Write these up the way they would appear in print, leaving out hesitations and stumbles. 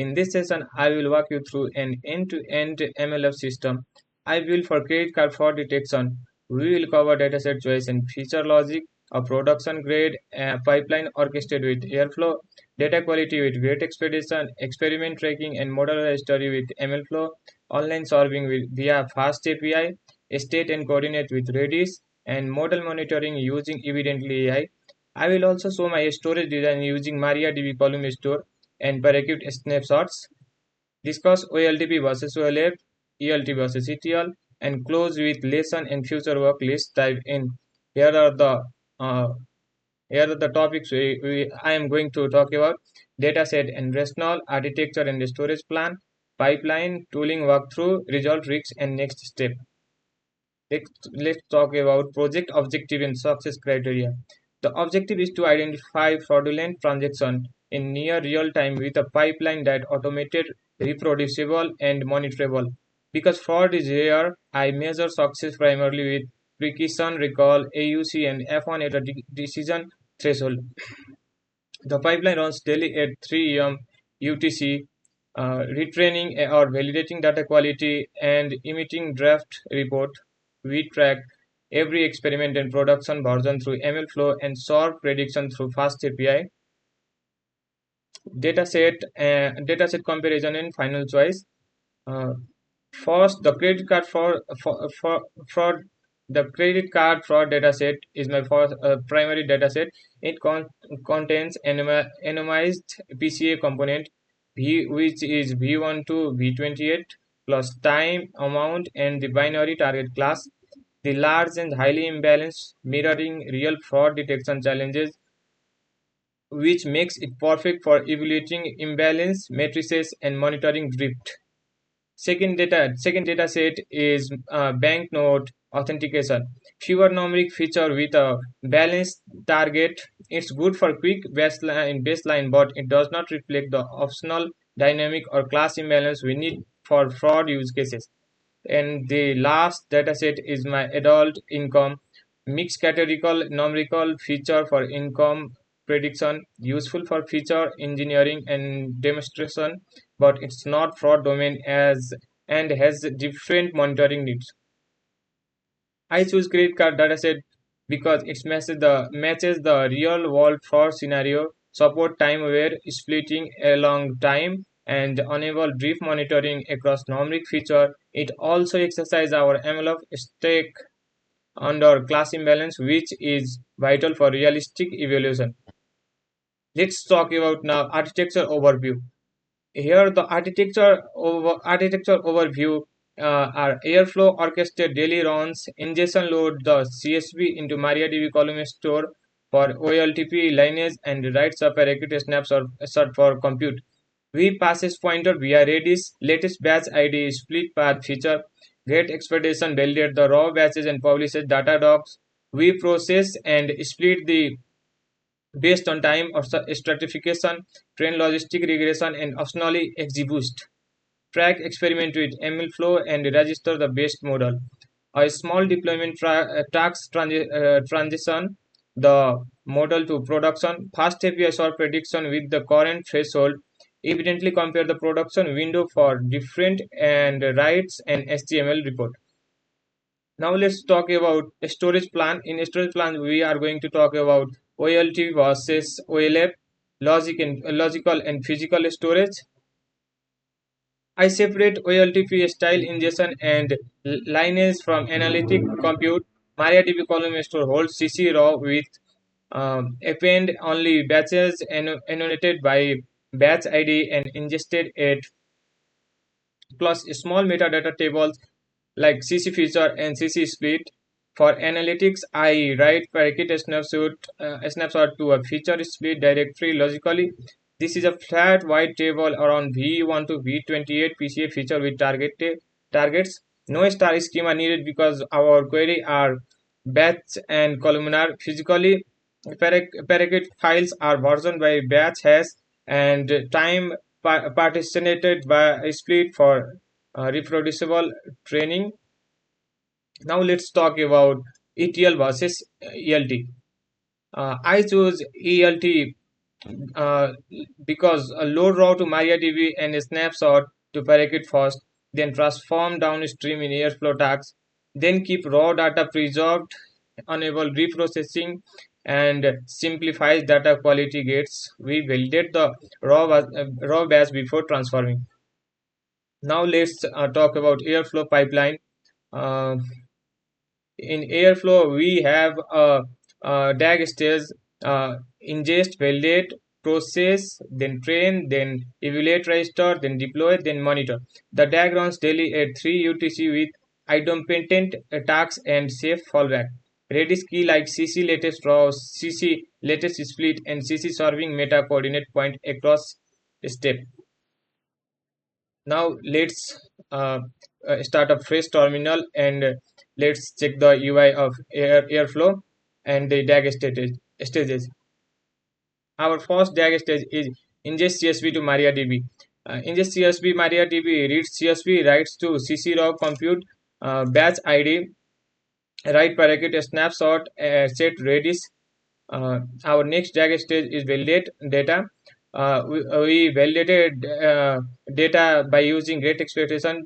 In this session, I will walk you through an end-to-end MLF system I built for credit card fraud detection. We will cover dataset choice and feature logic, a production grade pipeline orchestrated with Airflow, data quality with Great Expedition, experiment tracking and model history with MLflow, online solving via Fast API, state and coordinate with Redis, and model monitoring using Evidently AI. I will also show my storage design using MariaDB column store and Parakeet snapshots, discuss OLTP versus OLF, ELT versus ETL, and close with lesson and future work. Let's dive in. Here are the uh, topics I am going to talk about: dataset and rationale, architecture and storage plan, pipeline, tooling walkthrough, result risks, and next step. Let's talk about project objective and success criteria. The objective is to identify fraudulent transactions in near real time with a pipeline that automated, reproducible, and monitorable. Because fraud is rare, I measure success primarily with precision, recall, AUC, and F1 at a decision threshold. The pipeline runs daily at 3 a.m. UTC, retraining or validating data quality and emitting draft report. We track every experiment and production version through MLflow and solve prediction through Fast API. Dataset comparison and final choice. Uh, First, the credit card fraud. The credit card fraud dataset is my first primary dataset. It contains anonymized PCA component which is V1 to V28 plus time, amount, and the binary target class. The large and highly imbalanced mirroring real fraud detection challenges, which makes it perfect for evaluating imbalance matrices and monitoring drift. Second data set is banknote authentication. Fewer numeric feature with a balanced target. It's good for quick baseline, but it does not reflect the optional dynamic or class imbalance we need for fraud use cases. And the last dataset is my adult income mixed categorical numerical feature for income prediction, useful for feature engineering and demonstration, but it's not fraud domain as and has different monitoring needs. I choose credit card dataset because it matches the real world fraud scenario, support time aware splitting along time, and enable drift monitoring across numeric feature. It also exercises our MLF stake under class imbalance, which is vital for realistic evaluation. Let's talk about now architecture overview. Here the architecture overview are Airflow orchestrated daily runs, ingestion load the CSV into MariaDB column store for OLTP lineage and writes up a record snapshot for compute. We passes pointer via Redis, latest batch ID, split path feature, Great Expedition validate the raw batches and publishes data docs. We process and split the based on time or stratification, train logistic regression, and optionally XGBoost. Track experiment with MLflow and register the best model. A small deployment tracks transition the model to production. Fast API solve prediction with the current threshold. Evidently compare the production window for different and writes an HTML report. Now let's talk about a storage plan. In a storage plan, we are going to talk about OLT versus OLF, logical and physical storage. I separate OLTP style ingestion and lineage from analytic compute. MariaDB column store holds CC raw with append only batches annotated by batch ID and ingested at plus small metadata tables like CC feature and CC split. For analytics, I write Parakeet snapshot to a feature split directory logically. This is a flat white table around V1 to V28 PCA feature with targets. No star schema needed because our query are batch and columnar. Physically, Parakeet files are versioned by batch hash and time partitioned by a split for reproducible training. Now let's talk about ETL versus ELT. I choose ELT uh, because a load raw to MariaDB and a snapshot to Parakit first, then transform downstream in Airflow tags, then keep raw data preserved, enable reprocessing, and simplifies data quality gates. We validate the raw batch before transforming. Now let's talk about Airflow pipeline. Uh, in Airflow, we have a DAG stage: ingest, validate, process, then train, then evaluate, register, then deploy, then monitor. The DAG runs daily at 3 UTC with idempotent attacks and safe fallback. Redis key like CC latest raw, CC latest split, and CC serving meta coordinate point across step. Now let's start a fresh terminal and let's check the UI of Airflow and the DAG stages. Our first DAG stage is ingest CSV to MariaDB. Ingest CSV MariaDB reads CSV, writes to CC raw compute batch ID, write packet snapshot, set Redis. Our next DAG stage is validate data. We validated data by using great expectation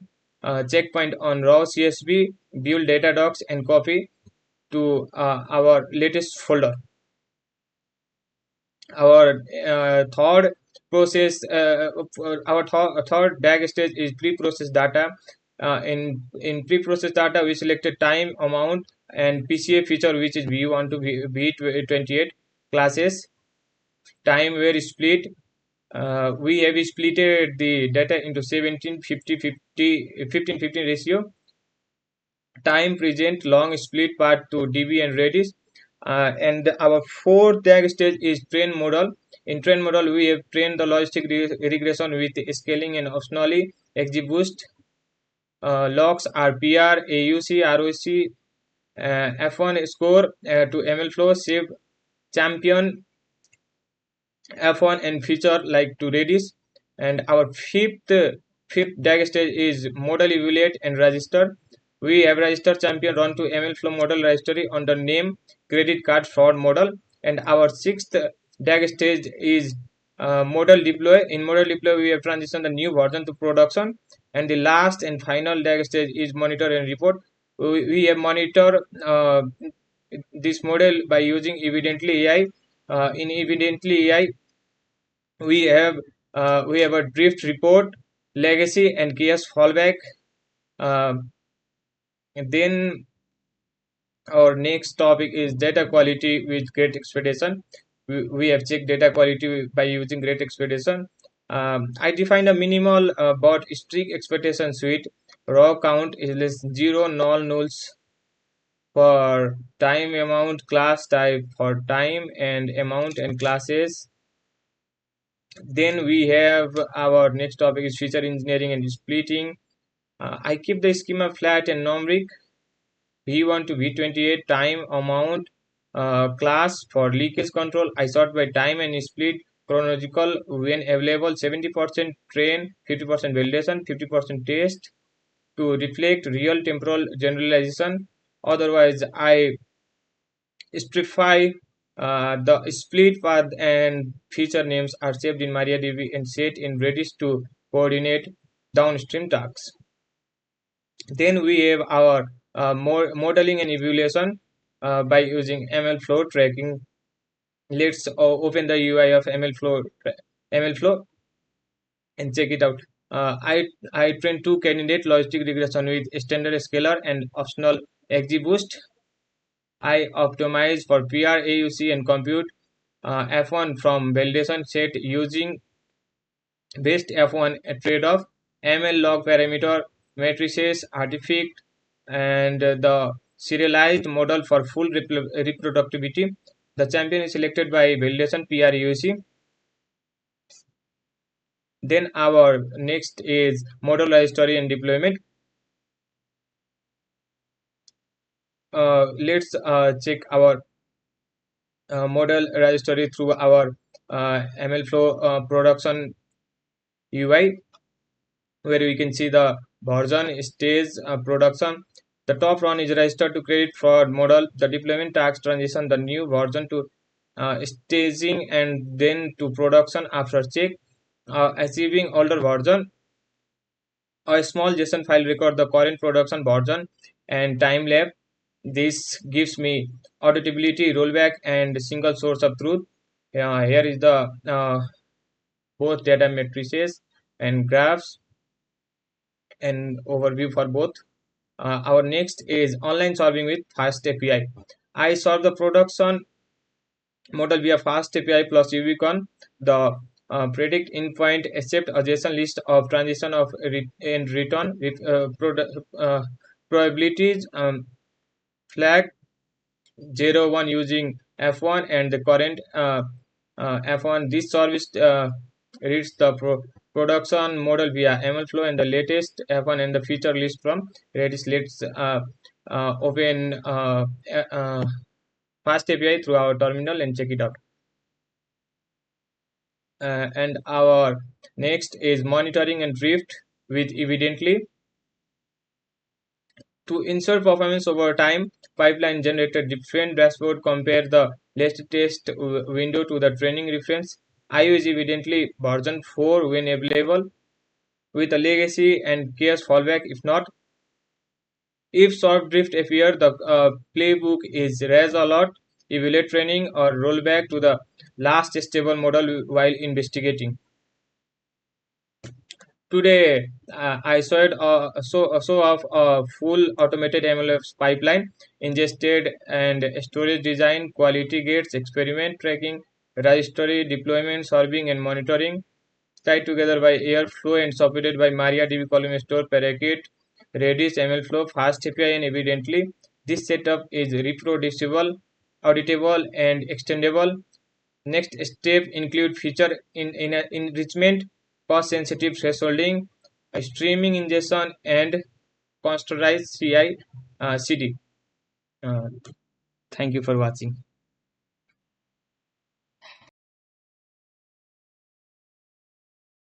checkpoint on raw CSV, build data docs, and copy to our latest folder. Our third process, our third DAG stage is pre-process data. In pre-process data, we selected time, amount, and PCA feature, which is V1 to V28 classes. Time were split. We have splitted the data into 17 50 50 15 15 ratio. Time present long split part to DB and Redis. And our fourth DAG stage is train model. In train model, we have trained the logistic regression with scaling and optionally XGBoost. Logs are PR, AUC, ROC, F1 score to MLflow, save champion F1 and feature like to Redis. And our fifth DAG stage is model evaluate and register. We have register champion run to MLflow model registry under name credit card fraud model. And our sixth DAG stage is model deploy. In model deploy, we have transitioned the new version to production. And the last and final DAG stage is monitor and report. We have monitor this model by using Evidently AI. In Evidently AI, we have a drift report, legacy, and chaos fallback. Uh, and then our next topic is data quality with great expectation. We have checked data quality by using great expectation. I defined a minimal but strict expectation suite. Raw count is less 0, null nulls for time, amount, class type for time and amount and classes. Then we have our next topic is feature engineering and splitting. I keep the schema flat and numeric. V1 to V28 time, amount, class for leakage control. I sort by time and split chronological when available. 70% train, 50% validation, 50% test to reflect real temporal generalization. Otherwise, I stripify the split path and feature names are saved in MariaDB and set in Redis to coordinate downstream tasks. Then we have our modeling and evaluation by using MLflow tracking. Let's open the UI of MLflow and check it out. I trained two candidate logistic regression with standard scalar and optional XGBoost. I optimize for PR, AUC, and compute F1 from validation set using best F1 trade-off, ML log parameter, matrices, artifact, and the serialized model for full reproducibility. The champion is selected by validation PR AUC. Then our next is model registry and deployment. Let's check our model registry through our MLflow production UI, where we can see the version, stage, production. The top run is registered to credit fraud model. The deployment task transition the new version to staging, and then to production after check. Achieving older version, a small JSON file record the current production version and time lapse. This gives me auditability, rollback, and single source of truth. Here is the both data matrices and graphs and overview for both. Our next is online solving with Fast API. I solve the production model via Fast API plus UVCon. The predict endpoint accept a JSON list of transition of and return with probabilities, flag 0 1 using F1 and the current F1. This service reads the production model via MLflow and the latest F1 and the feature list from Redis. Let's open Fast API through our terminal and check it out. And our next is monitoring and drift with Evidently. To ensure performance over time, pipeline generated different dashboard compare the latest window to the training reference. I use Evidently version 4 when available with a legacy and chaos fallback if not. If soft drift appear, the playbook is raise alert, evaluate training, or roll back to the last stable model while investigating. Today, I saw of a full automated MLOps pipeline, ingested and storage design, quality gates, experiment tracking, registry deployment, serving, and monitoring, tied together by Airflow and supported by MariaDB column store, Parakeet, Redis, MLflow, Fast API, and Evidently. This setup is reproducible, auditable, and extendable. Next step include feature in enrichment, cost-sensitive thresholding, streaming ingestion, and constrained CI CD. Uh, Thank you for watching.